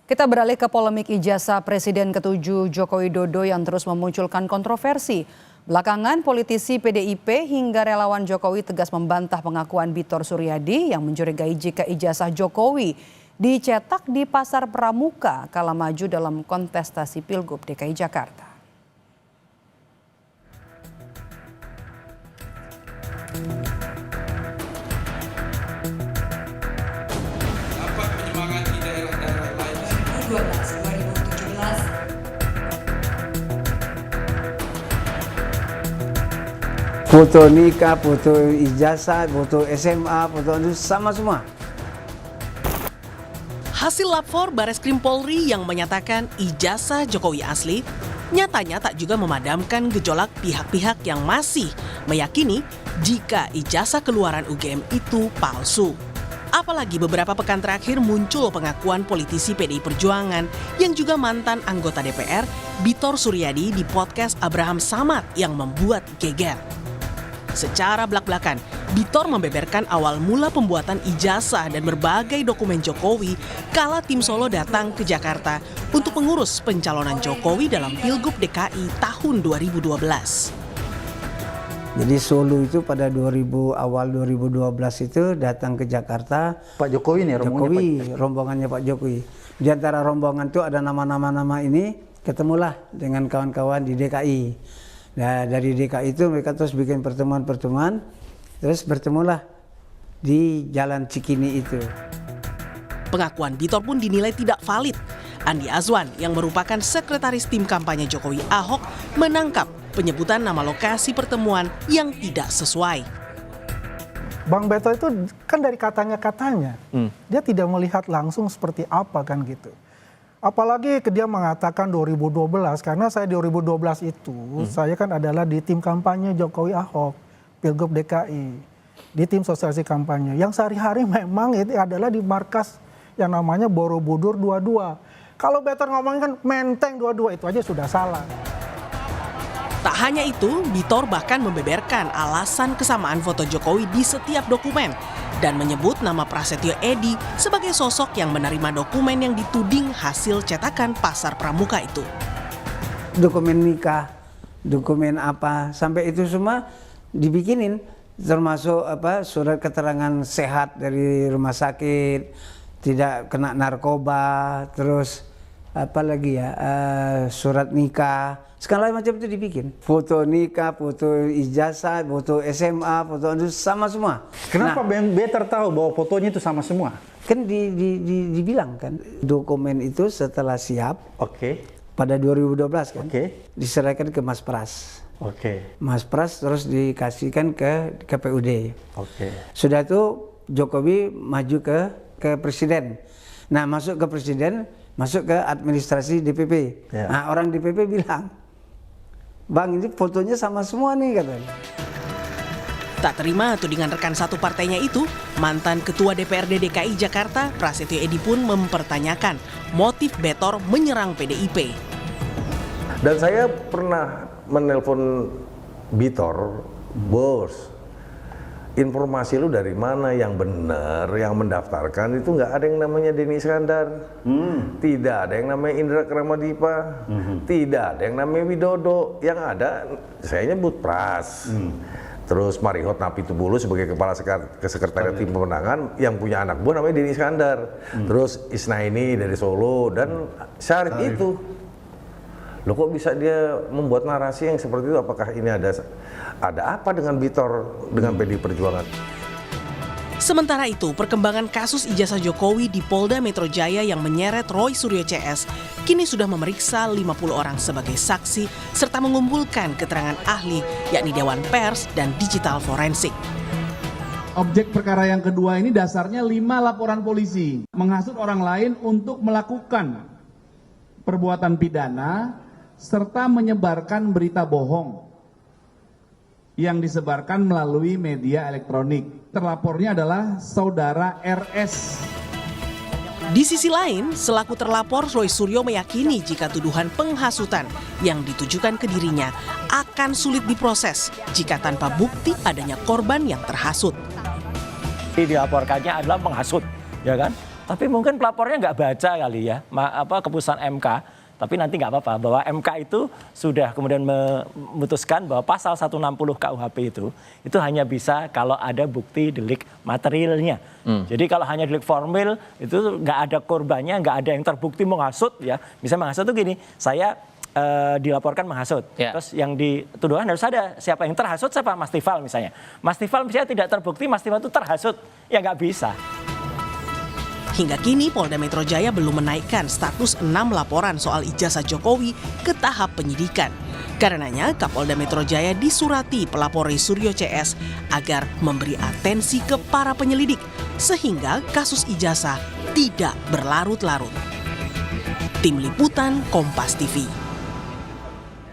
Kita beralih ke polemik ijazah Presiden ke-7 Joko Widodo yang terus memunculkan kontroversi. Belakangan politisi PDIP hingga relawan Jokowi tegas membantah pengakuan Bitor Suryadi yang mencurigai jika ijazah Jokowi dicetak di Pasar Pramuka kala maju dalam kontestasi Pilgub DKI Jakarta. Dapat menyemangati daerah-daerah lain. 2017. Foto nikah, foto ijazah, foto SMA, foto itu sama semua. Hasil lapor Bareskrim Polri yang menyatakan ijazah Jokowi asli nyatanya tak juga memadamkan gejolak pihak-pihak yang masih meyakini jika ijazah keluaran UGM itu palsu. Apalagi beberapa pekan terakhir muncul pengakuan politisi PDI Perjuangan yang juga mantan anggota DPR, Bitor Suryadi di podcast Abraham Samad yang membuat geger. Secara belak-belakan, Bitor membeberkan awal mula pembuatan ijazah dan berbagai dokumen Jokowi kala tim Solo datang ke Jakarta untuk mengurus pencalonan Jokowi dalam Pilgub DKI tahun 2012. Jadi Solo itu pada awal 2012 itu datang ke Jakarta. Pak Jokowi nih, rombongannya Pak Jokowi. Di antara rombongan itu ada nama-nama ini, ketemulah dengan kawan-kawan di DKI. Nah, dari DKI itu mereka terus bikin pertemuan-pertemuan, terus bertemulah di Jalan Cikini itu. Pengakuan Bitor pun dinilai tidak valid. Andi Azwan yang merupakan sekretaris tim kampanye Jokowi Ahok menangkap penyebutan nama lokasi pertemuan yang tidak sesuai. Bang Beto itu kan dari katanya, dia tidak melihat langsung seperti apa kan gitu. Apalagi dia mengatakan 2012, karena saya 2012 itu, saya kan adalah di tim kampanye Jokowi Ahok, Pilgub DKI, di tim sosialisasi kampanye. Yang sehari-hari memang itu adalah di markas yang namanya Borobudur 22. Kalau Beto ngomongin kan Menteng 22, itu aja sudah salah. Tak hanya itu, Bitor bahkan membeberkan alasan kesamaan foto Jokowi di setiap dokumen dan menyebut nama Prasetyo Edy sebagai sosok yang menerima dokumen yang dituding hasil cetakan Pasar Pramuka itu. Dokumen nikah, dokumen apa, sampai itu semua dibikinin, termasuk surat keterangan sehat dari rumah sakit, tidak kena narkoba, terus surat nikah, segala macam itu dibikin. Foto nikah, foto ijazah, foto SMA, foto itu sama semua. Kenapa Better tahu bahwa fotonya itu sama semua? Kan dibilang kan, dokumen itu setelah siap, pada 2012 kan, diserahkan ke Mas Pras. Mas Pras terus dikasihkan ke KPUD. Sudah itu Jokowi maju ke presiden. Nah, masuk ke presiden, masuk ke administrasi DPP. Nah, orang DPP bilang, Bang, ini fotonya sama semua nih, katanya. Tak terima tudingan rekan satu partainya itu, mantan Ketua DPRD DKI Jakarta, Prasetyo Edy pun mempertanyakan motif Betor menyerang PDIP. Dan saya pernah menelpon Bitor, bos, informasi lu dari mana yang benar, yang mendaftarkan itu nggak ada yang namanya Denny Iskandar, tidak ada yang namanya Indra Kramadipa, tidak ada yang namanya Widodo, yang ada saya nyebut Pras, terus Marihot Napitupulu sebagai kepala sekretariat tim pemenangan yang punya anak buah namanya Denny Iskandar, terus Isnaini dari Solo dan Syarif itu. Loh, kok bisa dia membuat narasi yang seperti itu? Apakah ini ada apa dengan Bitor, dengan PDI Perjuangan? Sementara itu, perkembangan kasus ijazah Jokowi di Polda Metro Jaya yang menyeret Roy Suryo CS kini sudah memeriksa 50 orang sebagai saksi serta mengumpulkan keterangan ahli yakni Dewan Pers dan Digital Forensik. Objek perkara yang kedua ini dasarnya 5 laporan polisi menghasut orang lain untuk melakukan perbuatan pidana serta menyebarkan berita bohong yang disebarkan melalui media elektronik. Terlapornya adalah saudara RS. Di sisi lain, selaku terlapor Roy Suryo meyakini jika tuduhan penghasutan yang ditujukan ke dirinya akan sulit diproses jika tanpa bukti adanya korban yang terhasut. Dilaporkannya adalah menghasut, ya kan? Tapi mungkin pelapornya nggak baca kali ya, keputusan MK. Tapi nanti nggak apa-apa, bahwa MK itu sudah kemudian memutuskan bahwa pasal 160 KUHP itu hanya bisa kalau ada bukti delik materialnya. Jadi kalau hanya delik formil, itu nggak ada korbannya, nggak ada yang terbukti menghasut ya. Misalnya menghasut itu gini, saya dilaporkan menghasut. Terus yang dituduhkan harus ada siapa yang terhasut, siapa Mas Tifal misalnya. Mas Tifal misalnya tidak terbukti, Mas Tifal itu terhasut, ya nggak bisa. Hingga kini Polda Metro Jaya belum menaikkan status 6 laporan soal ijazah Jokowi ke tahap penyidikan. Karenanya Kapolda Metro Jaya disurati pelapor Suryo CS agar memberi atensi ke para penyelidik sehingga kasus ijazah tidak berlarut-larut. Tim Liputan Kompas TV.